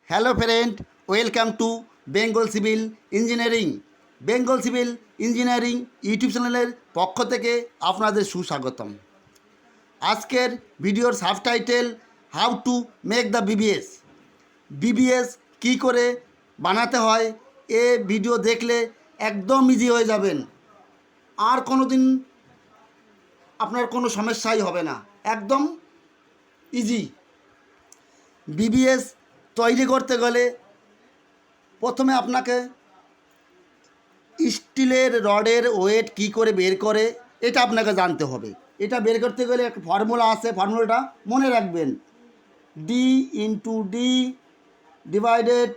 Hello friend, welcome to Bengal civil engineering. Bengal civil engineering YouTube চ্যানেলের পক্ষ থেকে আপনাদের সুস্বাগতম। আজকের ভিডিওর subtitle how to make the BBS. BBS কী করে বানাতে হয় এ ভিডিও দেখলে একদম ইজি হয়ে যাবেন। আর কোনো দিন আপনার কোনো সমস্যাই হবে না, একদম ইজি। বিবিএস তৈরি করতে গেলে প্রথমে আপনাকে স্টিলের রডের ওয়েট কী করে বের করে এটা আপনাকে জানতে হবে। এটা বের করতে গেলে একটা ফর্মুলা আছে, ফর্মুলাটা মনে রাখবেন। D into D divided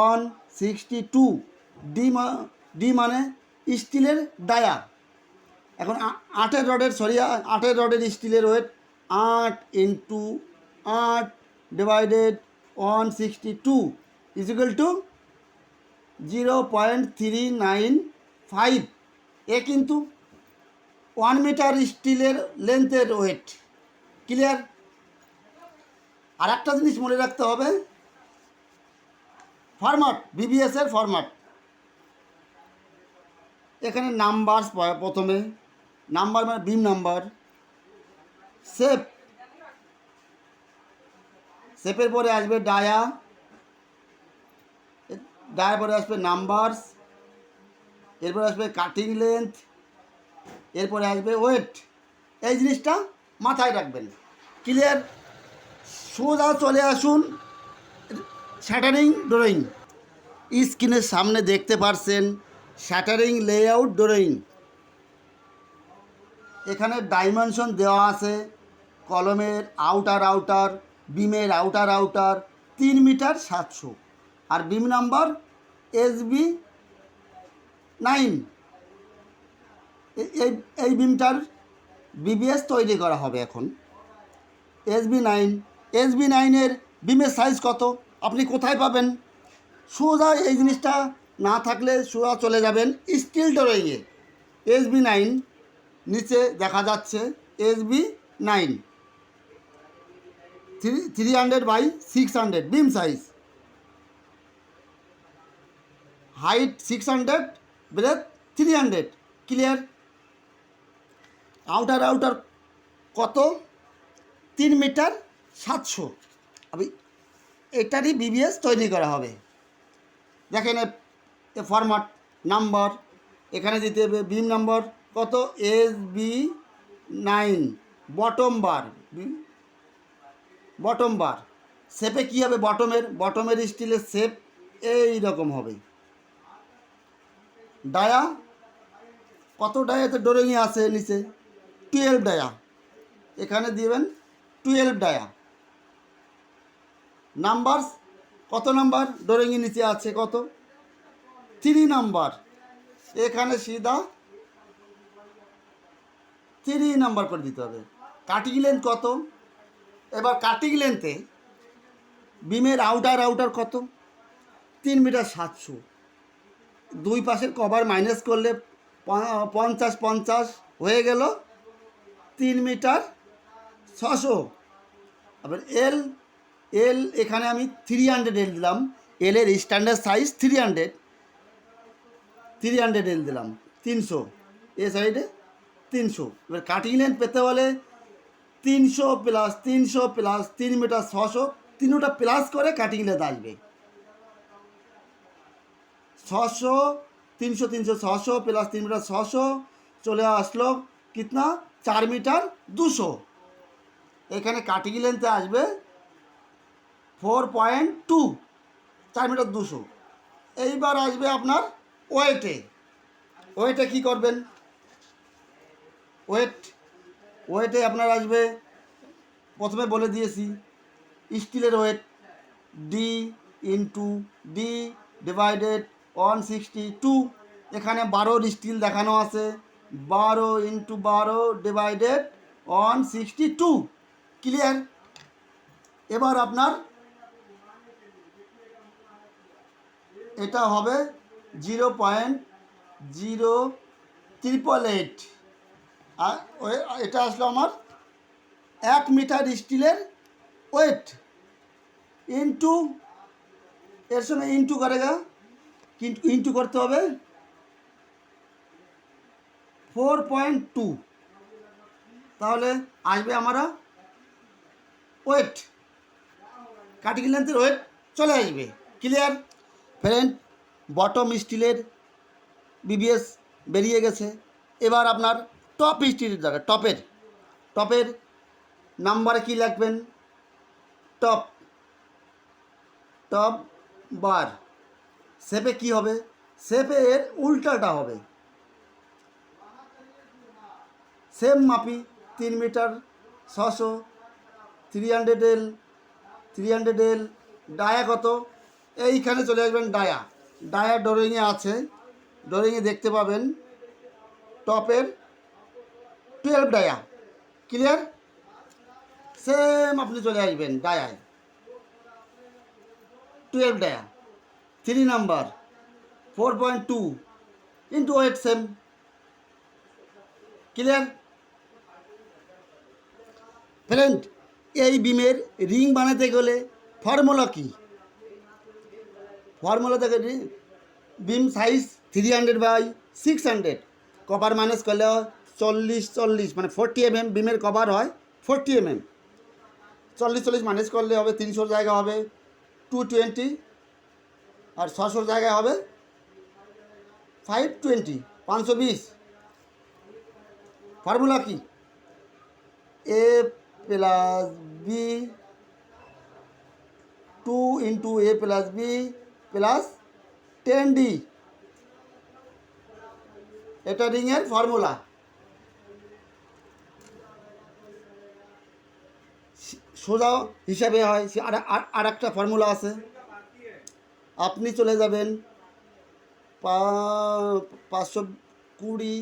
on 62। D মানে স্টিলের ডায়া। এখন আটের রডের স্টিলের weight 8 into 8 divided on 62 equal to 0.395। এ কিন্তু 1 মিটার স্টিলের লেন্থের ওয়েট। ক্লিয়ার? আর একটা জিনিস মনে রাখতে হবে, ফরম্যাট, বিবিএসের ফরম্যাট। এখানে নাম্বার, প্রথমে নাম্বার মানে বিম নাম্বার, শেপের পরে আসবে ডায়া, ডায়ার পরে আসবে নাম্বারস, এরপরে আসবে কাটিং লেন্থ, এরপরে আসবে ওয়েট। এই জিনিসটা মাথায় রাখবেন। ক্লিয়ার? সোজা চলে আসুন শ্যাটারিং ড্রয়িং। স্ক্রিনের সামনে দেখতে পাচ্ছেন শ্যাটারিং লেআউট ড্রয়িং। এখানে ডাইমেনশন দেওয়া আছে। কলমের আউটার, বিমের আউটার 3 মিটার 700, আর বিম নাম্বার SB 9। এই বিমটার বিবিএস তৈরি করা হবে এখন। SB 9 বিমের সাইজ কত আপনি কোথায় পাবেন? সোজা এই জিনিসটা না থাকলে সোজা চলে যাবেন স্টিল ড্রয়িংয়ে। SB 9 নিচে দেখা যাচ্ছে SB 9 300/600 beam size, height 600, breadth 300। Clear? Outer কত? 3 মিটার 700। আমি এটারই বিবিএস তৈরি করা হবে। দেখেন এ ফরম্যাট, নাম্বার এখানে দিতে হবে। বিম নাম্বার কত? SB 9। বটম বার শেপে কী হবে? বটমের স্টিলের শেপ এই রকম হবে। ডায়া কত? ডায়াতে ড্রয়িংয়ে আছে নিচে 12 ডায়া, এখানে দিবেন 12 ডায়া। নাম্বারস কত নাম্বার? ড্রয়িংয়ের নিচে আছে কত? 3 নাম্বার, এখানে সিধা 3 নাম্বার করে দিতে হবে। কাটিং লেন্থ কত? এবার কাটিং লেন্থে বিমের আউটার কত? 3 মিটার 700। দুই পাশের কভার মাইনাস করলে 50 হয়ে গেল 3 মিটার 600। আবার এল এখানে আমি 300 এল দিলাম। এলের স্ট্যান্ডার্ড সাইজ 300 এল দিলাম, 300। এ সাইডে 300। এবার কাটিং লেন্থ পেতে হলে 300 প্লাস 3 মিটার 600, তিনটা প্লাস করে কাটিং লেন্থ আসবে 600। 300 600 প্লাস 3 মিটার 600 চলে আসলো কিতনা? 4 মিটার 200। এখানে কাটিং লেন্থে আসবে 4.2, 4 মিটার 200। এইবার আসবে আপনার ওয়েটে কী করবেন? ওয়েটে আপনার আসবে, প্রথমে বলে দিয়েছি, স্টিলের weight D into D divided on 62। এখানে 12 স্টিল দেখানো আছে, 12 ইন্টু 12 ডিভাইডেড অন 62। ক্লিয়ার? এবার আপনার এটা হবে 0.0888। আর এটা আসলো আমার 1 মিটার স্টিলের ওয়েট ইন্টু এর সঙ্গে ইন্টু করেগা, ইন্টু করতে হবে 4.2, তাহলে আসবে আমরা ওয়েট, কাটিং লেন্থের ওয়েট চলে আসবে। Clear friend? বটম স্টিলের বিবিএস বেরিয়ে গেছে। এবার আপনার টপ স্টিলের দরকার। টপের নাম্বারে কি লিখবেন? টপ বার। শেপে কি হবে? শেপে এর উল্টাটা হবে। সেম মাপি 3 মিটার 600, 300 এল। ডায়া কত? এইখানে চলে আসবেন। ডায়া ড্রয়িংয়ে আছে, ড্রয়িংয়ে দেখতে পাবেন টপের 12 ডায়া। ক্লিয়ার? সেম আপনি চলে আসবেন ডায়ায় 12 dia, 3 number 4.2 into weight same. Clear friend? এই বিমের রিং বানাতে গেলে ফর্মুলা কি? ফর্মুলা থেকে বিম সাইজ 300/600, কভার মাইনাস করলে 40 মানে 40 mm বিমের কভার হয় 40 mm, 40 মাইনাস করলে হবে 300 জায়গা হবে 220, আর 600 জায়গায় হবে 520, 520। ফর্মুলা কি? a plus b 2 into a plus b plus 10d, এটা রিংয়ের ফর্মুলা। সোজা হিসাবে হয় আর একটা ফর্মুলা আছে। আপনি চলে যাবেন 520,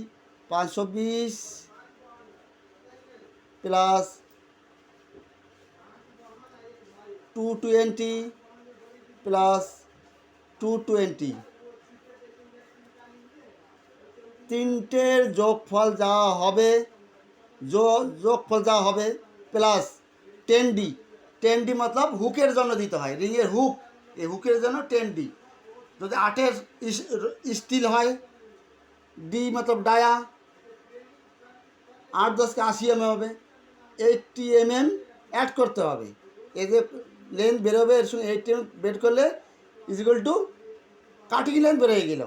520 প্লাস 220 প্লাস 220, তিনটের যোগফল যা হবে প্লাস 10d। 10d মতলব হুকের জন্য দিতে হয়, রিংয়ের হুক, এই হুকের জন্য 10d। যদি 8-এর স্টিল হয়, ডি মতলব ডায়া, 8-10 80 mm হবে, 80 mm অ্যাড করতে হবে। এই যে লেন্থ বেরোবে এর সঙ্গে 80 mm বের করলে is equal to cutting length বেরিয়ে গেল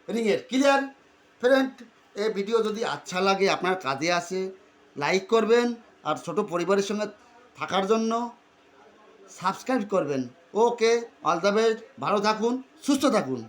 রিংয়ের। Clear friend? এই ভিডিও যদি আচ্ছা লাগে, আপনার কাজে আসে, লাইক করবেন, আর ছোট পরিবারের সঙ্গে থাকার জন্য সাবস্ক্রাইব করবেন। ওকে, অল দ্য বেস্ট, ভালো থাকুন, সুস্থ থাকুন।